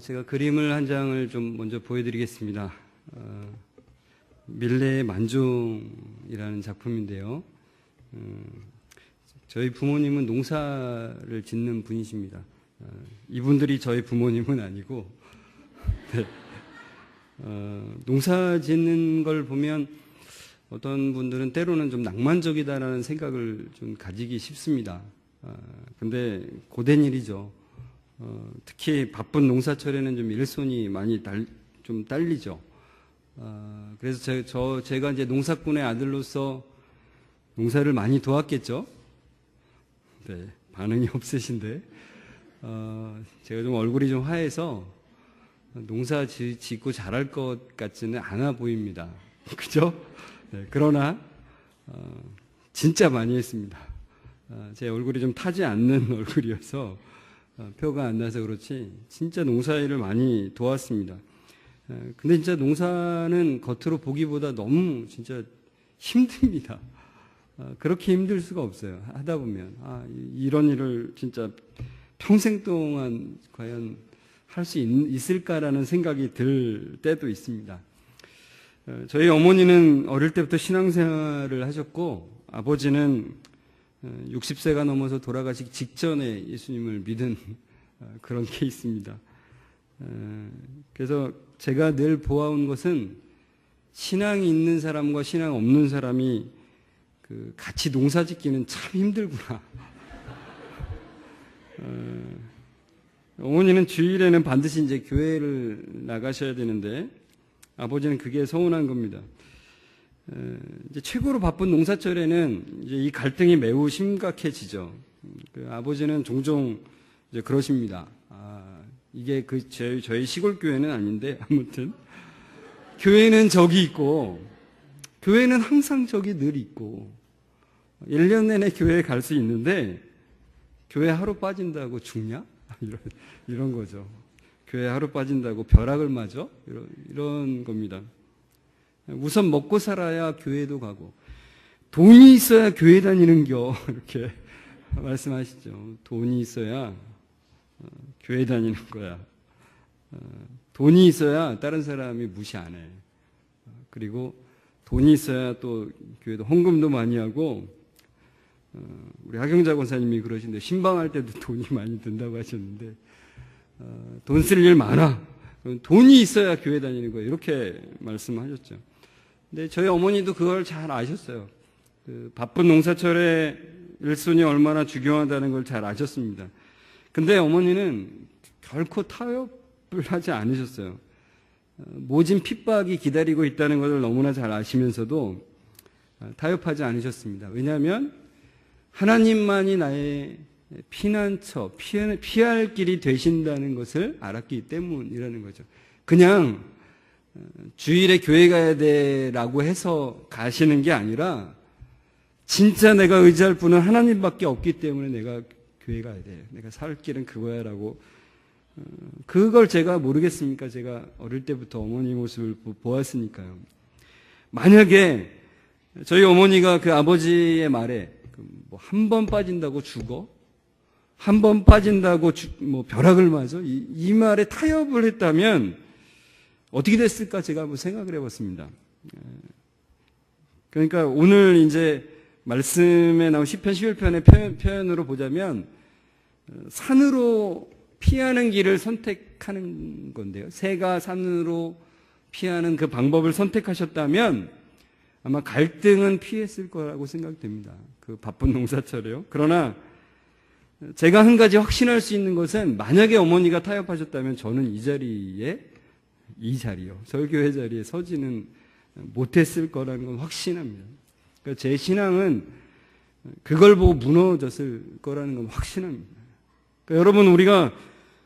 제가 그림을 한 장을 좀 먼저 보여드리겠습니다. 밀레의 만종이라는 작품인데요. 저희 부모님은 농사를 짓는 분이십니다. 이분들이 저희 부모님은 아니고, 네. 농사 짓는 걸 보면 어떤 분들은 때로는 좀 낭만적이다라는 생각을 좀 가지기 쉽습니다. 근데 고된 일이죠. 특히 바쁜 농사철에는 좀 일손이 많이 좀 딸리죠. 그래서 제가 이제 농사꾼의 아들로서 농사를 많이 도왔겠죠. 네, 반응이 없으신데, 제가 좀 얼굴이 좀 하얘서 농사 짓고 잘할 것 같지는 않아 보입니다. 그죠? 네, 그러나, 진짜 많이 했습니다. 제 얼굴이 좀 타지 않는 얼굴이어서 표가 안 나서 그렇지 진짜 농사일을 많이 도왔습니다. 근데 진짜 농사는 겉으로 보기보다 너무 진짜 힘듭니다. 그렇게 힘들 수가 없어요. 하다 보면 이런 일을 진짜 평생 동안 과연 할 수 있을까라는 생각이 들 때도 있습니다. 저희 어머니는 어릴 때부터 신앙생활을 하셨고 아버지는 60세가 넘어서 돌아가시기 직전에 예수님을 믿은 그런 케이스입니다. 그래서 제가 늘 보아온 것은 신앙이 있는 사람과 신앙 없는 사람이 같이 농사 짓기는 참 힘들구나. 어머니는 주일에는 반드시 이제 교회를 나가셔야 되는데 아버지는 그게 서운한 겁니다. 이제 최고로 바쁜 농사철에는 이제 이 갈등이 매우 심각해지죠. 아버지는 종종 이제 그러십니다. 이게 저희 시골 교회는 아닌데 아무튼 교회는 저기 있고 교회는 항상 저기 늘 있고 1년 내내 교회에 갈 수 있는데 교회 하루 빠진다고 죽냐? 이런 거죠. 교회 하루 빠진다고 벼락을 맞아? 이런 겁니다. 우선 먹고 살아야 교회도 가고 돈이 있어야 교회 다니는겨 이렇게 말씀하시죠. 돈이 있어야 교회 다니는 거야. 돈이 있어야 다른 사람이 무시 안 해. 그리고 돈이 있어야 또 교회도 헌금도 많이 하고 우리 하경자 권사님이 그러신데 신방할 때도 돈이 많이 든다고 하셨는데 돈 쓸 일 많아. 돈이 있어야 교회 다니는 거예요. 이렇게 말씀하셨죠. 근데 저희 어머니도 그걸 잘 아셨어요. 바쁜 농사철에 일손이 얼마나 중요하다는 걸 잘 아셨습니다. 근데 어머니는 결코 타협을 하지 않으셨어요. 모진 핍박이 기다리고 있다는 것을 너무나 잘 아시면서도 타협하지 않으셨습니다. 왜냐하면 하나님만이 나의 피난처, 피할 길이 되신다는 것을 알았기 때문이라는 거죠. 그냥 주일에 교회 가야 돼라고 해서 가시는 게 아니라 진짜 내가 의지할 분은 하나님밖에 없기 때문에 내가 교회 가야 돼. 내가 살 길은 그거야라고. 그걸 제가 모르겠습니까? 제가 어릴 때부터 어머니 모습을 보았으니까요. 만약에 저희 어머니가 그 아버지의 말에 한 번 빠진다고 죽어? 한 번 빠진다고 벼락을 맞아? 이 말에 타협을 했다면 어떻게 됐을까 제가 한번 생각을 해봤습니다. 그러니까 오늘 이제 말씀에 나온 시편 11편의 표현으로 보자면 산으로 피하는 길을 선택하는 건데요. 새가 산으로 피하는 그 방법을 선택하셨다면 아마 갈등은 피했을 거라고 생각됩니다. 그 바쁜 농사철에요. 그러나 제가 한 가지 확신할 수 있는 것은 만약에 어머니가 타협하셨다면 저는 이 자리요. 설교회 자리에 서지는 못했을 거라는 건 확신합니다. 그러니까 제 신앙은 그걸 보고 무너졌을 거라는 건 확신합니다. 그러니까 여러분 우리가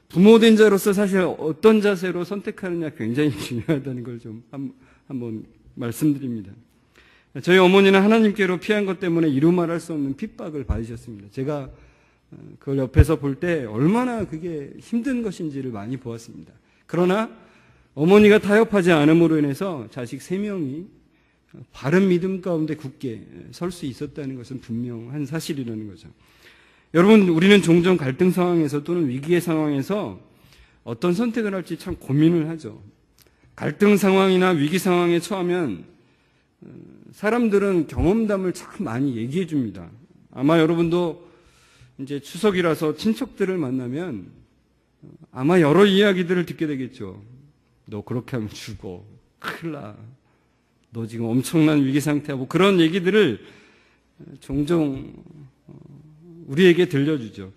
부모된 자로서 사실 어떤 자세로 선택하느냐 굉장히 중요하다는 걸 좀 한번 말씀드립니다. 저희 어머니는 하나님께로 피한 것 때문에 이루 말할 수 없는 핍박을 받으셨습니다. 제가 그걸 옆에서 볼 때 얼마나 그게 힘든 것인지를 많이 보았습니다. 그러나 어머니가 타협하지 않음으로 인해서 자식 3명이 바른 믿음 가운데 굳게 설 수 있었다는 것은 분명한 사실이라는 거죠. 여러분, 우리는 종종 갈등 상황에서 또는 위기의 상황에서 어떤 선택을 할지 참 고민을 하죠. 갈등 상황이나 위기 상황에 처하면 사람들은 경험담을 참 많이 얘기해 줍니다. 아마 여러분도 이제 추석이라서 친척들을 만나면 아마 여러 이야기들을 듣게 되겠죠. 너 그렇게 하면 죽어. 큰일 나. 너 지금 엄청난 위기 상태야. 뭐 그런 얘기들을 종종 우리에게 들려주죠.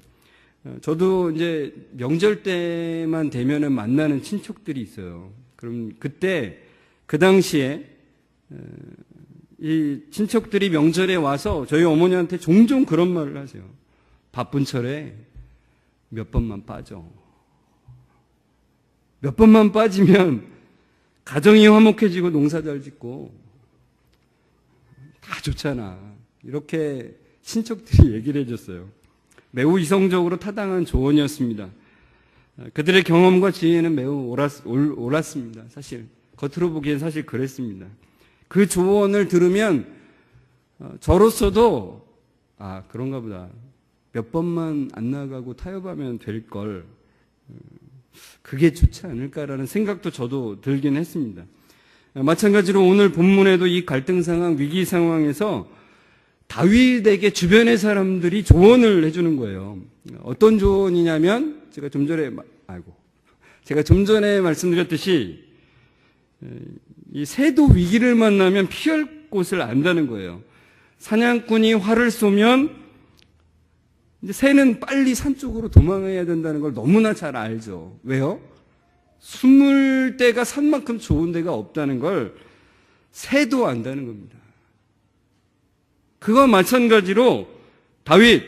저도 이제 명절 때만 되면은 만나는 친척들이 있어요. 그럼 그때 그 당시에 이 친척들이 명절에 와서 저희 어머니한테 종종 그런 말을 하세요. 바쁜 철에 몇 번만 빠져. 몇 번만 빠지면 가정이 화목해지고 농사 잘 짓고 다 좋잖아. 이렇게 친척들이 얘기를 해줬어요. 매우 이성적으로 타당한 조언이었습니다. 그들의 경험과 지혜는 매우 옳았습니다. 사실 겉으로 보기엔 사실 그랬습니다. 그 조언을 들으면 저로서도 그런가 보다. 몇 번만 안 나가고 타협하면 될 걸. 그게 좋지 않을까라는 생각도 저도 들긴 했습니다. 마찬가지로 오늘 본문에도 이 갈등 상황, 위기 상황에서 다윗에게 주변의 사람들이 조언을 해주는 거예요. 어떤 조언이냐면 제가 좀 전에 말씀드렸듯이 이 새도 위기를 만나면 피할 곳을 안다는 거예요. 사냥꾼이 활을 쏘면 이제 새는 빨리 산 쪽으로 도망해야 된다는 걸 너무나 잘 알죠. 왜요? 숨을 데가 산만큼 좋은 데가 없다는 걸 새도 안다는 겁니다. 그와 마찬가지로 다윗,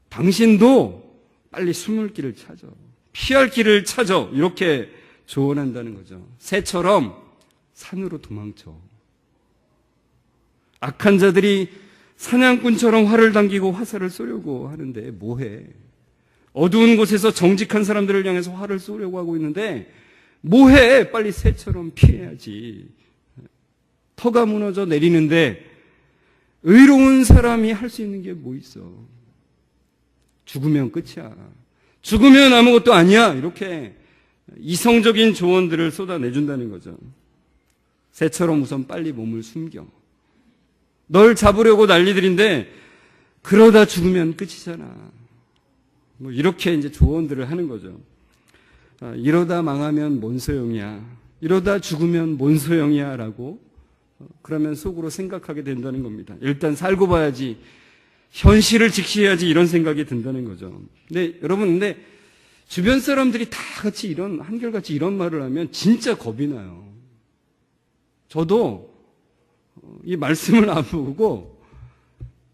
당신도 빨리 숨을 길을 찾아. 피할 길을 찾아. 이렇게 조언한다는 거죠. 새처럼 산으로 도망쳐. 악한 자들이 사냥꾼처럼 활을 당기고 화살을 쏘려고 하는데 뭐해? 어두운 곳에서 정직한 사람들을 향해서 활을 쏘려고 하고 있는데 뭐해? 빨리 새처럼 피해야지. 터가 무너져 내리는데 의로운 사람이 할 수 있는 게 뭐 있어? 죽으면 끝이야. 죽으면 아무것도 아니야. 이렇게 이성적인 조언들을 쏟아내준다는 거죠. 새처럼 우선 빨리 몸을 숨겨. 널 잡으려고 난리들인데 그러다 죽으면 끝이잖아. 뭐 이렇게 이제 조언들을 하는 거죠. 이러다 망하면 뭔 소용이야. 이러다 죽으면 뭔 소용이야. 라고 그러면 속으로 생각하게 된다는 겁니다. 일단 살고 봐야지. 현실을 직시해야지. 이런 생각이 든다는 거죠. 근데 여러분, 주변 사람들이 다 같이 한결같이 이런 말을 하면 진짜 겁이 나요. 저도 이 말씀을 안 보고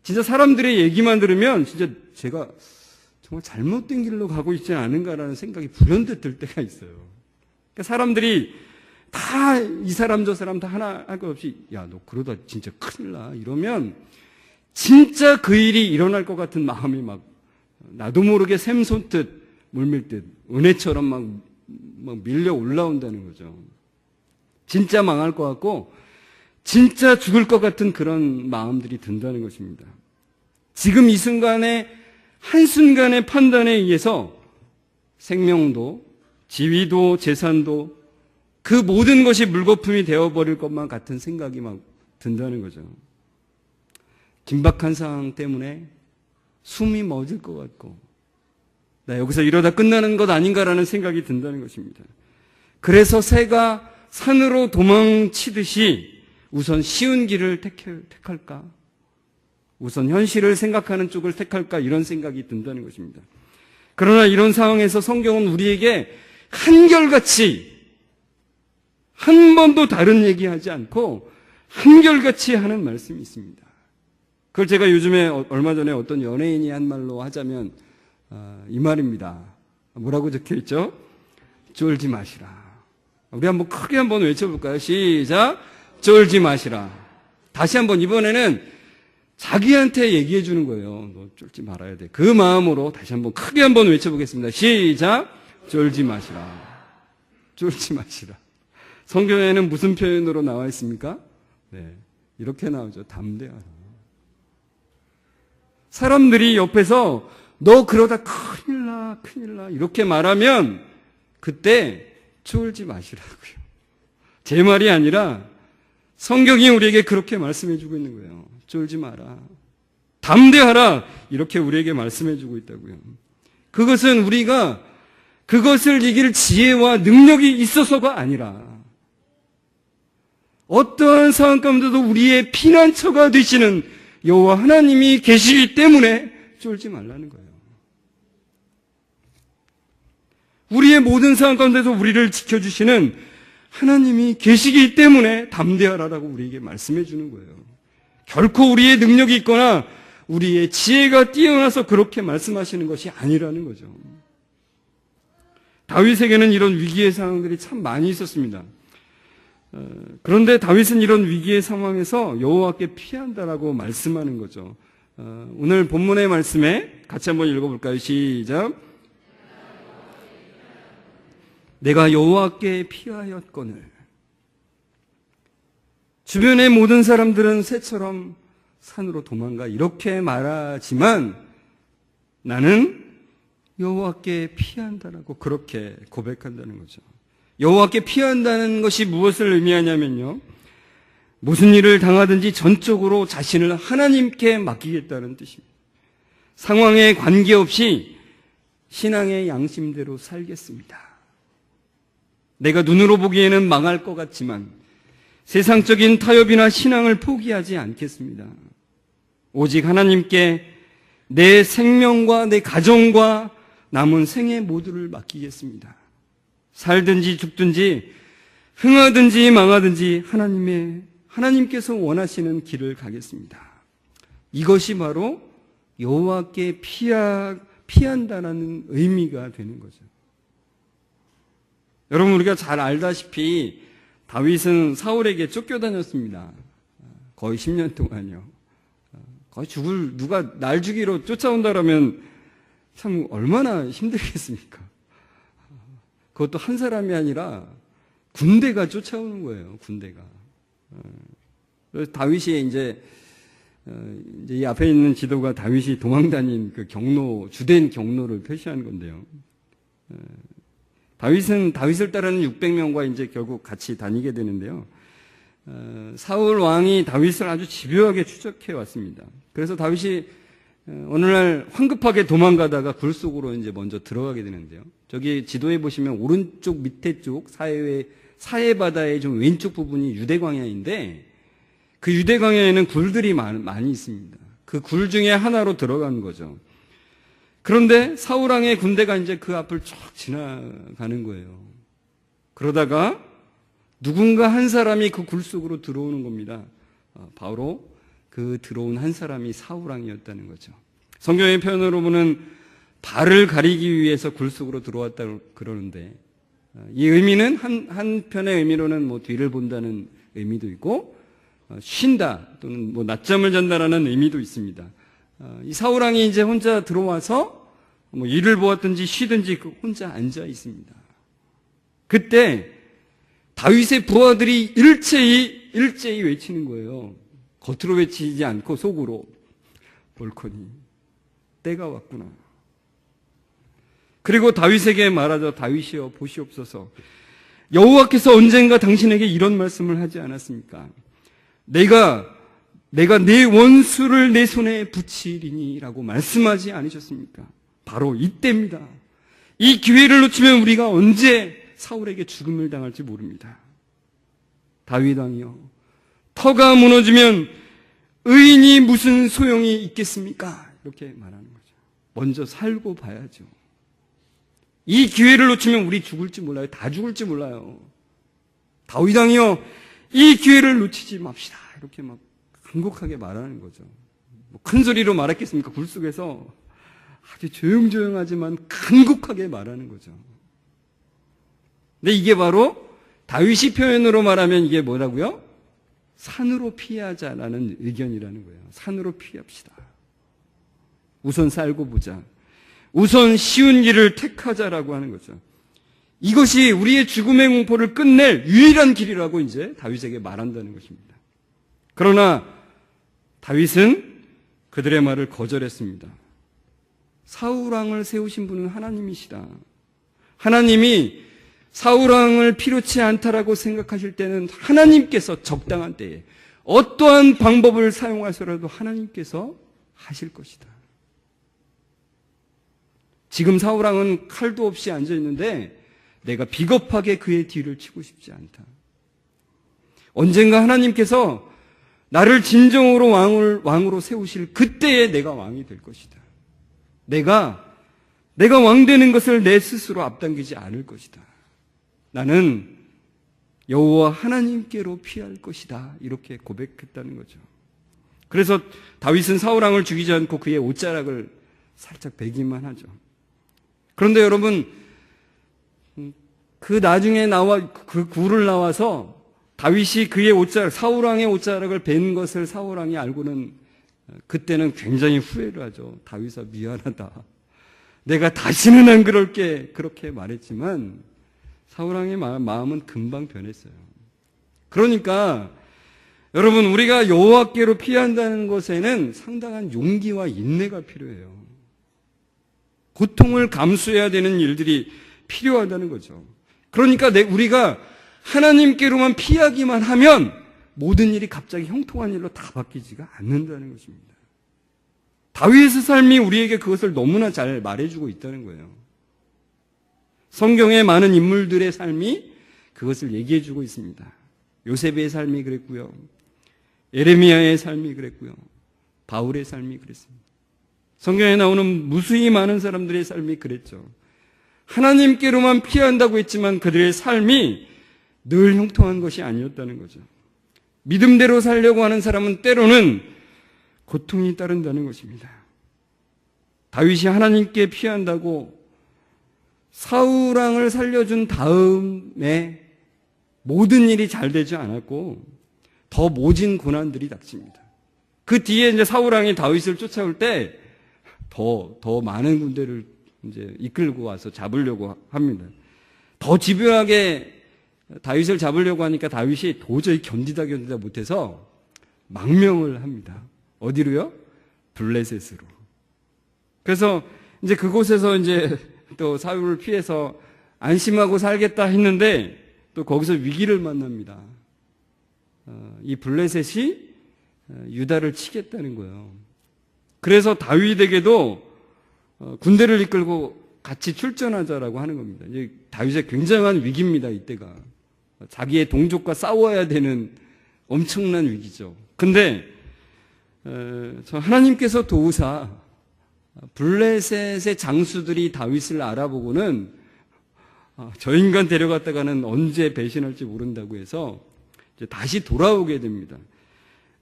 진짜 사람들의 얘기만 들으면 진짜 제가 정말 잘못된 길로 가고 있지 않은가라는 생각이 불현듯 들 때가 있어요. 그러니까 사람들이 다 이 사람 저 사람 다 하나 할 것 없이 야, 너 그러다 진짜 큰일 나. 이러면 진짜 그 일이 일어날 것 같은 마음이 막 나도 모르게 샘 솟듯 물밀듯 은혜처럼 막 밀려 올라온다는 거죠. 진짜 망할 것 같고 진짜 죽을 것 같은 그런 마음들이 든다는 것입니다. 지금 이 순간에 한순간의 판단에 의해서 생명도 지위도 재산도 그 모든 것이 물거품이 되어버릴 것만 같은 생각이 막 든다는 거죠. 긴박한 상황 때문에 숨이 멎을 것 같고 나 여기서 이러다 끝나는 것 아닌가라는 생각이 든다는 것입니다. 그래서 새가 산으로 도망치듯이 우선 쉬운 길을 택할까? 우선 현실을 생각하는 쪽을 택할까? 이런 생각이 든다는 것입니다. 그러나 이런 상황에서 성경은 우리에게 한결같이 한 번도 다른 얘기하지 않고 한결같이 하는 말씀이 있습니다. 그걸 제가 요즘에 얼마 전에 어떤 연예인이 한 말로 하자면 이 말입니다. 뭐라고 적혀있죠? 쫄지 마시라. 우리 한번 크게 한번 외쳐볼까요? 시작! 쫄지 마시라. 다시 한번 이번에는 자기한테 얘기해 주는 거예요. 너 쫄지 말아야 돼. 그 마음으로 다시 한번 크게 한번 외쳐보겠습니다. 시작! 쫄지 마시라. 쫄지 마시라. 성경에는 무슨 표현으로 나와 있습니까? 네, 이렇게 나오죠. 담대하라. 사람들이 옆에서 너 그러다 큰일 나 이렇게 말하면 그때 쫄지 마시라고요. 제 말이 아니라 성경이 우리에게 그렇게 말씀해 주고 있는 거예요. 쫄지 마라. 담대하라. 이렇게 우리에게 말씀해 주고 있다고요. 그것은 우리가 그것을 이길 지혜와 능력이 있어서가 아니라 어떠한 상황 가운데도 우리의 피난처가 되시는 여호와 하나님이 계시기 때문에 쫄지 말라는 거예요. 우리의 모든 상황 가운데서 우리를 지켜주시는 하나님이 계시기 때문에 담대하라라고 우리에게 말씀해 주는 거예요. 결코 우리의 능력이 있거나 우리의 지혜가 뛰어나서 그렇게 말씀하시는 것이 아니라는 거죠. 다윗에게는 이런 위기의 상황들이 참 많이 있었습니다. 그런데 다윗은 이런 위기의 상황에서 여호와께 피한다라고 말씀하는 거죠. 오늘 본문의 말씀에 같이 한번 읽어볼까요? 시작. 내가 여호와께 피하였거늘. 주변의 모든 사람들은 새처럼 산으로 도망가 이렇게 말하지만 나는 여호와께 피한다라고 그렇게 고백한다는 거죠. 여호와께 피한다는 것이 무엇을 의미하냐면요, 무슨 일을 당하든지 전적으로 자신을 하나님께 맡기겠다는 뜻입니다. 상황에 관계없이 신앙의 양심대로 살겠습니다. 내가 눈으로 보기에는 망할 것 같지만 세상적인 타협이나 신앙을 포기하지 않겠습니다. 오직 하나님께 내 생명과 내 가정과 남은 생애 모두를 맡기겠습니다. 살든지 죽든지 흥하든지 망하든지 하나님께서 원하시는 길을 가겠습니다. 이것이 바로 여호와께 피한다는 의미가 되는 거죠. 여러분, 우리가 잘 알다시피 다윗은 사울에게 쫓겨다녔습니다. 거의 10년 동안요. 거의 누가 날 죽이러 쫓아온다라면 참 얼마나 힘들겠습니까? 그것도 한 사람이 아니라 군대가 쫓아오는 거예요. 군대가. 그래서 다윗이 이제 이 앞에 있는 지도가 다윗이 도망다닌 그 주된 경로를 표시한 건데요. 다윗을 따르는 600명과 이제 결국 같이 다니게 되는데요. 사울 왕이 다윗을 아주 집요하게 추적해 왔습니다. 그래서 다윗이 어느 날 황급하게 도망가다가 굴 속으로 이제 먼저 들어가게 되는데요. 저기 지도에 보시면 오른쪽 밑에 쪽 사해 바다의 좀 왼쪽 부분이 유대광야인데 그 유대광야에는 굴들이 많이 있습니다. 그 굴 중에 하나로 들어간 거죠. 그런데 사울 왕의 군대가 이제 그 앞을 쫙 지나가는 거예요. 그러다가 누군가 한 사람이 그 굴 속으로 들어오는 겁니다. 바로 그 들어온 한 사람이 사울 왕이었다는 거죠. 성경의 표현으로 보면 발을 가리기 위해서 굴 속으로 들어왔다고 그러는데, 이 의미는 한편의 의미로는 뭐 뒤를 본다는 의미도 있고, 쉰다 또는 뭐 낮잠을 잔다라는 의미도 있습니다. 이 사울 왕이 이제 혼자 들어와서 뭐 일을 보았든지 쉬든지 혼자 앉아 있습니다. 그때 다윗의 부하들이 일제히 외치는 거예요. 겉으로 외치지 않고 속으로, 옳거니 때가 왔구나. 그리고 다윗에게 말하자. 다윗이여 보시옵소서, 여호와께서 언젠가 당신에게 이런 말씀을 하지 않았습니까? 내가 내 원수를 내 손에 붙이리니 라고 말씀하지 않으셨습니까? 바로 이때입니다. 이 기회를 놓치면 우리가 언제 사울에게 죽음을 당할지 모릅니다. 다윗 왕이여, 터가 무너지면 의인이 무슨 소용이 있겠습니까? 이렇게 말하는 거죠. 먼저 살고 봐야죠. 이 기회를 놓치면 우리 죽을지 몰라요. 다 죽을지 몰라요. 다윗 왕이여, 이 기회를 놓치지 맙시다. 이렇게 막 간곡하게 말하는 거죠. 뭐 큰 소리로 말했겠습니까? 굴 속에서 아주 조용조용하지만 간곡하게 말하는 거죠. 근데 이게 바로 다윗이 표현으로 말하면 이게 뭐라고요? 산으로 피하자라는 의견이라는 거예요. 산으로 피합시다. 우선 살고 보자. 우선 쉬운 길을 택하자라고 하는 거죠. 이것이 우리의 죽음의 공포를 끝낼 유일한 길이라고 이제 다윗에게 말한다는 것입니다. 그러나 다윗은 그들의 말을 거절했습니다. 사울 왕을 세우신 분은 하나님이시다. 하나님이 사울왕을 필요치 않다라고 생각하실 때는 하나님께서 적당한 때에 어떠한 방법을 사용하서라도 하나님께서 하실 것이다. 지금 사울왕은 칼도 없이 앉아 있는데 내가 비겁하게 그의 뒤를 치고 싶지 않다. 언젠가 하나님께서 나를 진정으로 왕으로 세우실 그때에 내가 왕이 될 것이다. 내가 왕 되는 것을 내 스스로 앞당기지 않을 것이다. 나는 여호와 하나님께로 피할 것이다. 이렇게 고백했다는 거죠. 그래서 다윗은 사울왕을 죽이지 않고 그의 옷자락을 살짝 베기만 하죠. 그런데 여러분, 그 나중에 그 굴을 나와서 다윗이 그의 옷자락, 사울왕의 옷자락을 벤 것을 사울왕이 알고는 그때는 굉장히 후회를 하죠. 다윗아, 미안하다. 내가 다시는 안 그럴게. 그렇게 말했지만 사울왕의 마음은 금방 변했어요. 그러니까 여러분, 우리가 여호와께로 피한다는 것에는 상당한 용기와 인내가 필요해요. 고통을 감수해야 되는 일들이 필요하다는 거죠. 그러니까 우리가 하나님께로만 피하기만 하면 모든 일이 갑자기 형통한 일로 다 바뀌지가 않는다는 것입니다. 다윗의 삶이 우리에게 그것을 너무나 잘 말해주고 있다는 거예요. 성경의 많은 인물들의 삶이 그것을 얘기해주고 있습니다. 요셉의 삶이 그랬고요. 예레미야의 삶이 그랬고요. 바울의 삶이 그랬습니다. 성경에 나오는 무수히 많은 사람들의 삶이 그랬죠. 하나님께로만 피한다고 했지만 그들의 삶이 늘 형통한 것이 아니었다는 거죠. 믿음대로 살려고 하는 사람은 때로는 고통이 따른다는 것입니다. 다윗이 하나님께 피한다고 사울왕을 살려준 다음에 모든 일이 잘 되지 않았고 더 모진 고난들이 닥칩니다. 그 뒤에 이제 사울왕이 다윗을 쫓아올 때 더 많은 군대를 이제 이끌고 와서 잡으려고 합니다. 더 집요하게 다윗을 잡으려고 하니까 다윗이 도저히 견디다 못해서 망명을 합니다. 어디로요? 블레셋으로. 그래서 이제 그곳에서 이제 또 사울을 피해서 안심하고 살겠다 했는데 또 거기서 위기를 만납니다. 이 블레셋이 유다를 치겠다는 거예요. 그래서 다윗에게도 군대를 이끌고 같이 출전하자라고 하는 겁니다. 이제 다윗의 굉장한 위기입니다. 이때가 자기의 동족과 싸워야 되는 엄청난 위기죠. 근데 하나님께서 도우사 블레셋의 장수들이 다윗을 알아보고는 저 인간 데려갔다가는 언제 배신할지 모른다고 해서 이제 다시 돌아오게 됩니다.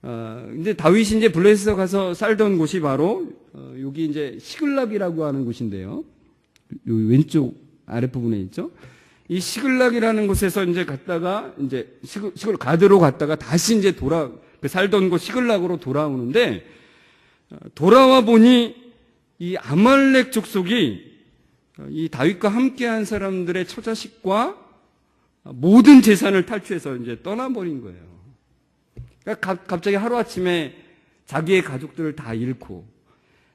근데 다윗이 이제 블레셋에 가서 살던 곳이 바로 여기 이제 시글락이라고 하는 곳인데요. 요 왼쪽 아랫부분에 있죠. 이 시글락이라는 곳에서 이제 갔다가 이제 시글 가드로 갔다가 다시 이제 살던 곳 시글락으로 돌아오는데 돌아와 보니 이 아말렉 족속이 이 다윗과 함께한 사람들의 처자식과 모든 재산을 탈취해서 이제 떠나버린 거예요. 그러니까 갑자기 하루아침에 자기의 가족들을 다 잃고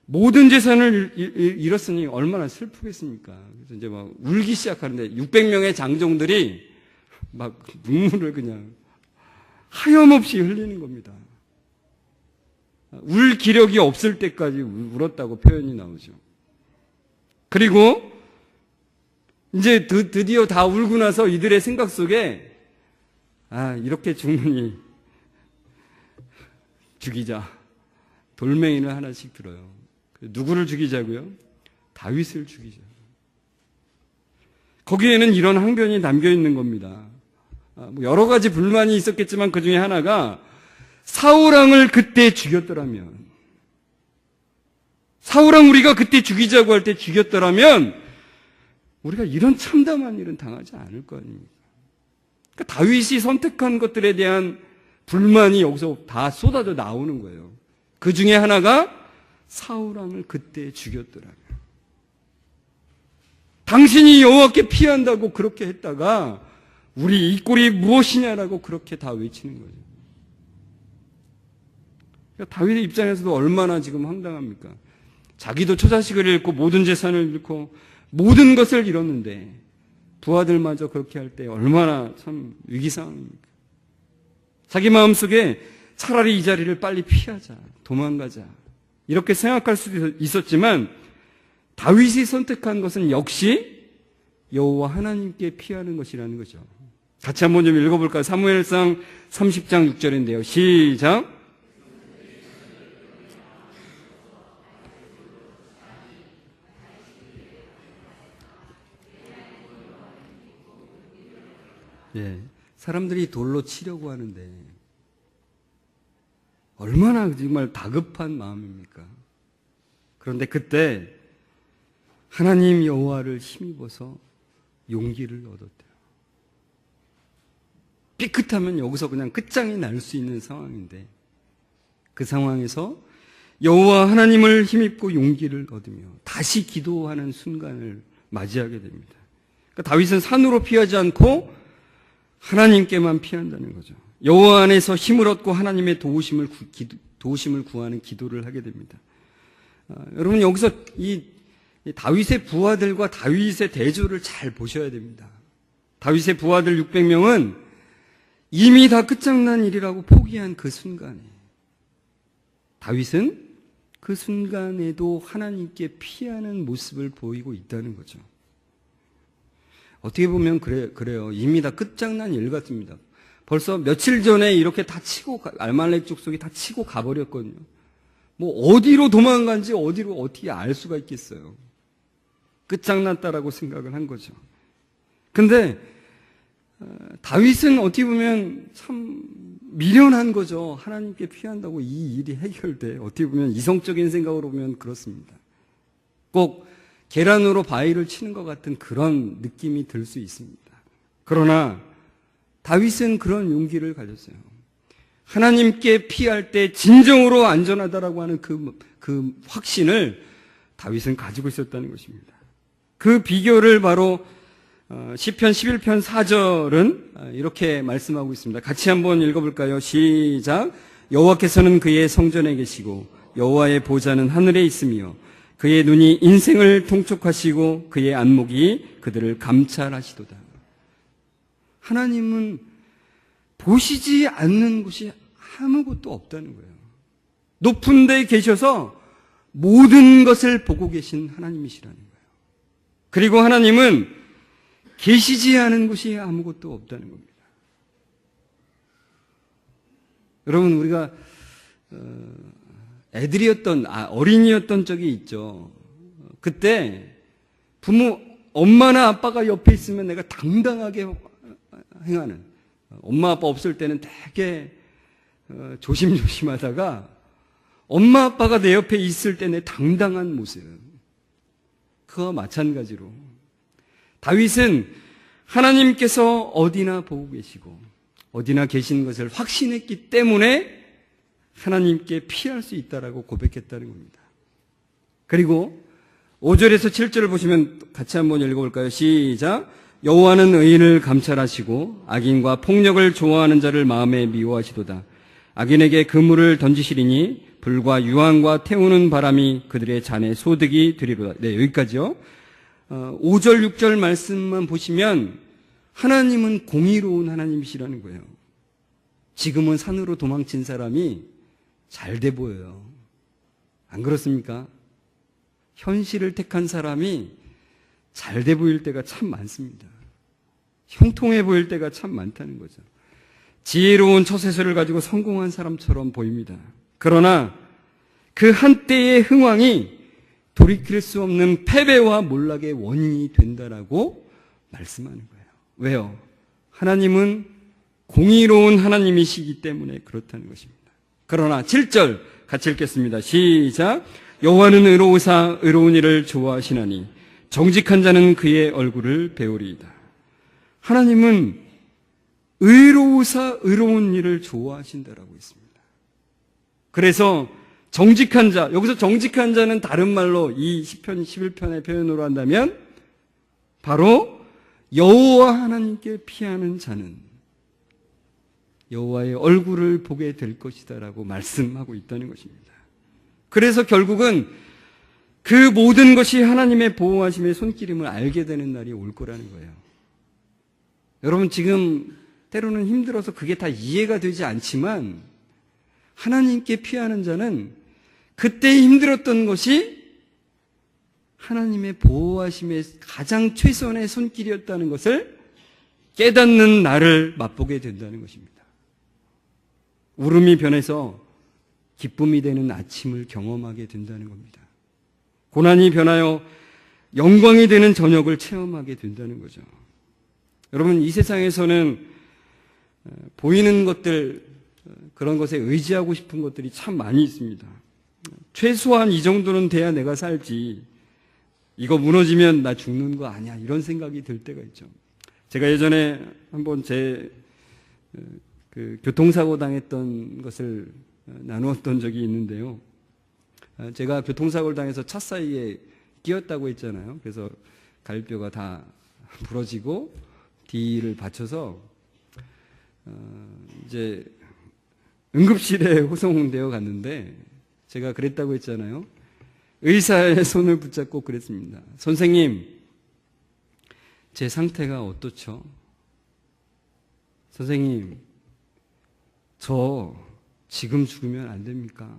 모든 재산을 잃었으니 얼마나 슬프겠습니까? 그래서 이제 막 울기 시작하는데 600명의 장정들이 막 눈물을 그냥 하염없이 흘리는 겁니다. 울 기력이 없을 때까지 울었다고 표현이 나오죠. 그리고 이제 드디어 다 울고 나서 이들의 생각 속에 이렇게 죽느니 죽이자. 돌멩이를 하나씩 들어요. 누구를 죽이자고요? 다윗을 죽이자. 거기에는 이런 항변이 담겨 있는 겁니다. 여러 가지 불만이 있었겠지만 그 중에 하나가 사울왕을 그때 죽였더라면, 사울왕 우리가 그때 죽이자고 할 때 죽였더라면 우리가 이런 참담한 일은 당하지 않을 거 아닙니까? 그러니까 다윗이 선택한 것들에 대한 불만이 여기서 다 쏟아져 나오는 거예요. 그 중에 하나가 사울왕을 그때 죽였더라면, 당신이 여호와께 피한다고 그렇게 했다가 우리 이 꼴이 무엇이냐라고 그렇게 다 외치는 거죠. 그러니까 다윗의 입장에서도 얼마나 지금 황당합니까? 자기도 처자식을 잃고 모든 재산을 잃고 모든 것을 잃었는데 부하들마저 그렇게 할 때 얼마나 참 위기상황입니까? 자기 마음속에 차라리 이 자리를 빨리 피하자, 도망가자 이렇게 생각할 수도 있었지만 다윗이 선택한 것은 역시 여호와 하나님께 피하는 것이라는 거죠. 같이 한번 좀 읽어볼까요? 사무엘상 30장 6절인데요. 시작. 예, 사람들이 돌로 치려고 하는데 얼마나 정말 다급한 마음입니까? 그런데 그때 하나님 여호와를 힘입어서 용기를 얻었대요. 삐끗하면 여기서 그냥 끝장이 날 수 있는 상황인데 그 상황에서 여호와 하나님을 힘입고 용기를 얻으며 다시 기도하는 순간을 맞이하게 됩니다. 그러니까 다윗은 산으로 피하지 않고 하나님께만 피한다는 거죠. 여호와 안에서 힘을 얻고 하나님의 도우심을 구하는 기도를 하게 됩니다. 여러분 여기서 이 다윗의 부하들과 다윗의 대조를 잘 보셔야 됩니다. 다윗의 부하들 600명은 이미 다 끝장난 일이라고 포기한 그 순간에 다윗은 그 순간에도 하나님께 피하는 모습을 보이고 있다는 거죠. 어떻게 보면 그래요. 이미 다 끝장난 일 같습니다. 벌써 며칠 전에 이렇게 다 치고 알말렉 족속이 다 치고 가버렸거든요. 뭐 어디로 도망간지 어디로 어떻게 알 수가 있겠어요. 끝장났다라고 생각을 한 거죠. 근데 다윗은 어떻게 보면 참 미련한 거죠. 하나님께 피한다고 이 일이 해결돼. 어떻게 보면 이성적인 생각으로 보면 그렇습니다. 꼭 계란으로 바위를 치는 것 같은 그런 느낌이 들 수 있습니다. 그러나 다윗은 그런 용기를 가졌어요. 하나님께 피할 때 진정으로 안전하다라고 하는 그 확신을 다윗은 가지고 있었다는 것입니다. 그 비결을 바로 시편 11편 4절은 이렇게 말씀하고 있습니다. 같이 한번 읽어볼까요? 시작. 여호와께서는 그의 성전에 계시고 여호와의 보좌는 하늘에 있으며 그의 눈이 인생을 통촉하시고 그의 안목이 그들을 감찰하시도다. 하나님은 보시지 않는 곳이 아무것도 없다는 거예요. 높은 데 계셔서 모든 것을 보고 계신 하나님이시라는 거예요. 그리고 하나님은 계시지 않은 곳이 아무것도 없다는 겁니다. 여러분 우리가 어린이였던 적이 있죠. 그때 엄마나 아빠가 옆에 있으면 내가 당당하게 행하는, 엄마 아빠 없을 때는 되게 조심조심하다가 엄마 아빠가 내 옆에 있을 때 내 당당한 모습, 그와 마찬가지로 다윗은 하나님께서 어디나 보고 계시고 어디나 계신 것을 확신했기 때문에 하나님께 피할 수 있다라고 고백했다는 겁니다. 그리고 5절에서 7절을 보시면 같이 한번 읽어볼까요? 시작. 여호와는 의인을 감찰하시고 악인과 폭력을 좋아하는 자를 마음에 미워하시도다. 악인에게 그물을 던지시리니 불과 유황과 태우는 바람이 그들의 잔에 소득이 되리로다. 네, 여기까지요. 5절 6절 말씀만 보시면 하나님은 공의로운 하나님이시라는 거예요. 지금은 산으로 도망친 사람이 잘 돼 보여요. 안 그렇습니까? 현실을 택한 사람이 잘 돼 보일 때가 참 많습니다. 형통해 보일 때가 참 많다는 거죠. 지혜로운 처세술을 가지고 성공한 사람처럼 보입니다. 그러나 그 한때의 흥왕이 돌이킬 수 없는 패배와 몰락의 원인이 된다라고 말씀하는 거예요. 왜요? 하나님은 공의로운 하나님이시기 때문에 그렇다는 것입니다. 그러나 7절 같이 읽겠습니다. 시작. 여호와는 의로우사 의로운 일을 좋아하시나니 정직한 자는 그의 얼굴을 배우리이다. 하나님은 의로우사 의로운 일을 좋아하신다라고 했습니다. 그래서 정직한 자, 여기서 정직한 자는 다른 말로 이 시편 11편의 표현으로 한다면 바로 여호와 하나님께 피하는 자는 여호와의 얼굴을 보게 될 것이다라고 말씀하고 있다는 것입니다. 그래서 결국은 그 모든 것이 하나님의 보호하심의 손길임을 알게 되는 날이 올 거라는 거예요. 여러분 지금 때로는 힘들어서 그게 다 이해가 되지 않지만 하나님께 피하는 자는 그때 힘들었던 것이 하나님의 보호하심의 가장 최선의 손길이었다는 것을 깨닫는 날을 맛보게 된다는 것입니다. 울음이 변해서 기쁨이 되는 아침을 경험하게 된다는 겁니다. 고난이 변하여 영광이 되는 저녁을 체험하게 된다는 거죠. 여러분, 이 세상에서는 보이는 것들, 그런 것에 의지하고 싶은 것들이 참 많이 있습니다. 최소한 이 정도는 돼야 내가 살지, 이거 무너지면 나 죽는 거 아니야, 이런 생각이 들 때가 있죠. 제가 예전에 한번 교통사고 당했던 것을 나누었던 적이 있는데요. 제가 교통사고를 당해서 차 사이에 끼었다고 했잖아요. 그래서 갈비뼈가 다 부러지고 D를 받쳐서 이제 응급실에 호송되어 갔는데, 제가 그랬다고 했잖아요. 의사의 손을 붙잡고 그랬습니다. 선생님, 제 상태가 어떻죠? 선생님, 저 지금 죽으면 안 됩니까?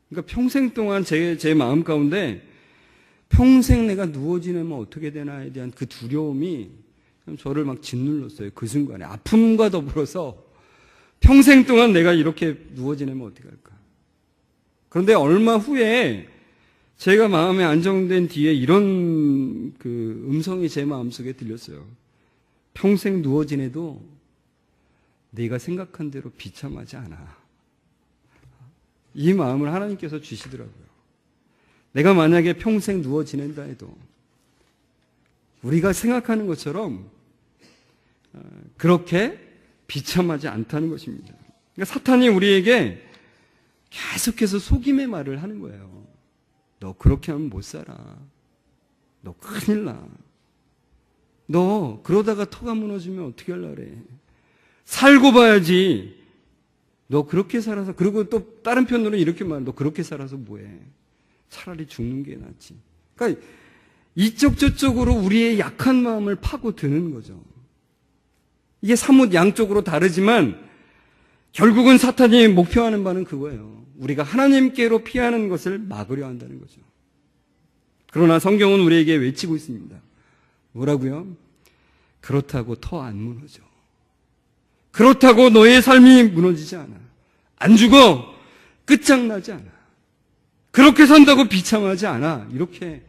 그러니까 평생 동안 제 마음 가운데 평생 내가 누워 지내면 어떻게 되나에 대한 그 두려움이 저를 막 짓눌렀어요. 그 순간에 아픔과 더불어서 평생 동안 내가 이렇게 누워 지내면 어떻게 할까? 그런데 얼마 후에 제가 마음에 안정된 뒤에 이런 그 음성이 제 마음속에 들렸어요. 평생 누워 지내도 네가 생각한 대로 비참하지 않아. 이 마음을 하나님께서 주시더라고요. 내가 만약에 평생 누워 지낸다 해도 우리가 생각하는 것처럼 그렇게 비참하지 않다는 것입니다. 그러니까 사탄이 우리에게 계속해서 속임의 말을 하는 거예요. 너 그렇게 하면 못 살아. 너 큰일 나. 너 그러다가 터가 무너지면 어떻게 하려고 그래. 살고 봐야지. 너 그렇게 살아서, 그리고 또 다른 편으로 이렇게 말해. 너 그렇게 살아서 뭐해. 차라리 죽는 게 낫지. 그러니까 이쪽 저쪽으로 우리의 약한 마음을 파고드는 거죠. 이게 사뭇 양쪽으로 다르지만 결국은 사탄이 목표하는 바는 그거예요. 우리가 하나님께로 피하는 것을 막으려 한다는 거죠. 그러나 성경은 우리에게 외치고 있습니다. 뭐라고요? 그렇다고 터 안 무너져. 그렇다고 너의 삶이 무너지지 않아. 안 죽어. 끝장나지 않아. 그렇게 산다고 비참하지 않아. 이렇게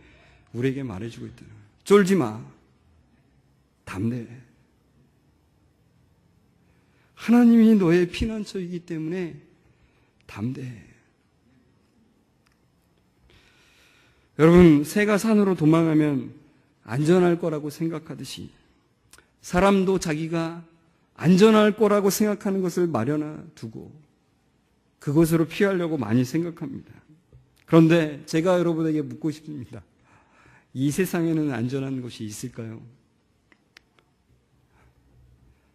우리에게 말해주고 있다. 쫄지 마. 담대해. 하나님이 너의 피난처이기 때문에 담대해. 여러분, 새가 산으로 도망하면 안전할 거라고 생각하듯이 사람도 자기가 안전할 거라고 생각하는 것을 마련해 두고 그것으로 피하려고 많이 생각합니다. 그런데 제가 여러분에게 묻고 싶습니다. 이 세상에는 안전한 곳이 있을까요?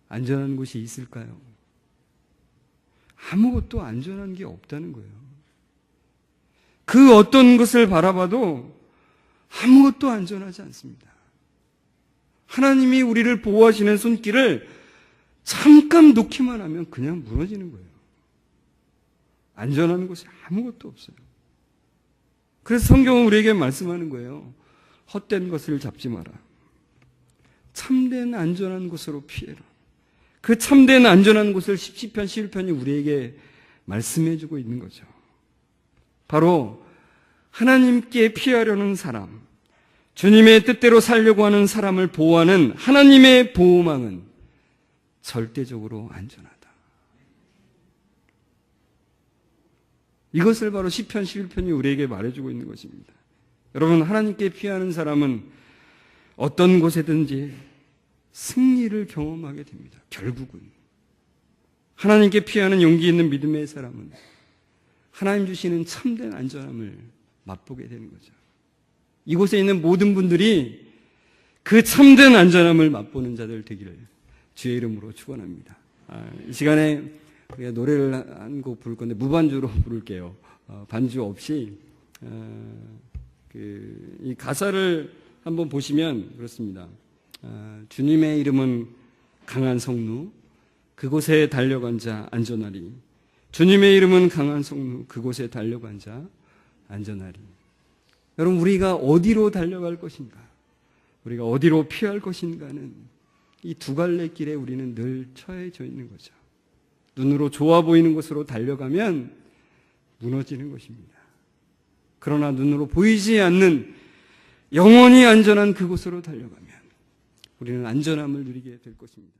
안전한 곳이 있을까요? 아무것도 안전한 게 없다는 거예요. 그 어떤 것을 바라봐도 아무것도 안전하지 않습니다. 하나님이 우리를 보호하시는 손길을 잠깐 놓기만 하면 그냥 무너지는 거예요. 안전한 곳이 아무것도 없어요. 그래서 성경은 우리에게 말씀하는 거예요. 헛된 것을 잡지 마라. 참된 안전한 곳으로 피해라. 그 참된 안전한 곳을 시편 11편이 우리에게 말씀해주고 있는 거죠. 바로 하나님께 피하려는 사람, 주님의 뜻대로 살려고 하는 사람을 보호하는 하나님의 보호망은 절대적으로 안전하다. 이것을 바로 시편 11편이 우리에게 말해주고 있는 것입니다. 여러분, 하나님께 피하는 사람은 어떤 곳에든지 승리를 경험하게 됩니다. 결국은 하나님께 피하는 용기 있는 믿음의 사람은 하나님 주시는 참된 안전함을 맛보게 되는 거죠. 이곳에 있는 모든 분들이 그 참된 안전함을 맛보는 자들 되기를 주의 이름으로 축원합니다. 이 시간에 우리가 노래를 한 곡 부를 건데 무반주로 부를게요. 반주 없이. 이 가사를 한번 보시면 그렇습니다. 주님의 이름은 강한 성루, 그곳에 달려간 자 안전하리. 주님의 이름은 강한 성루, 그곳에 달려간 자 안전하리. 여러분, 우리가 어디로 달려갈 것인가? 우리가 어디로 피할 것인가는 이 두 갈래 길에 우리는 늘 처해져 있는 거죠. 눈으로 좋아 보이는 곳으로 달려가면 무너지는 것입니다. 그러나 눈으로 보이지 않는 영원히 안전한 그곳으로 달려가면 우리는 안전함을 누리게 될 것입니다.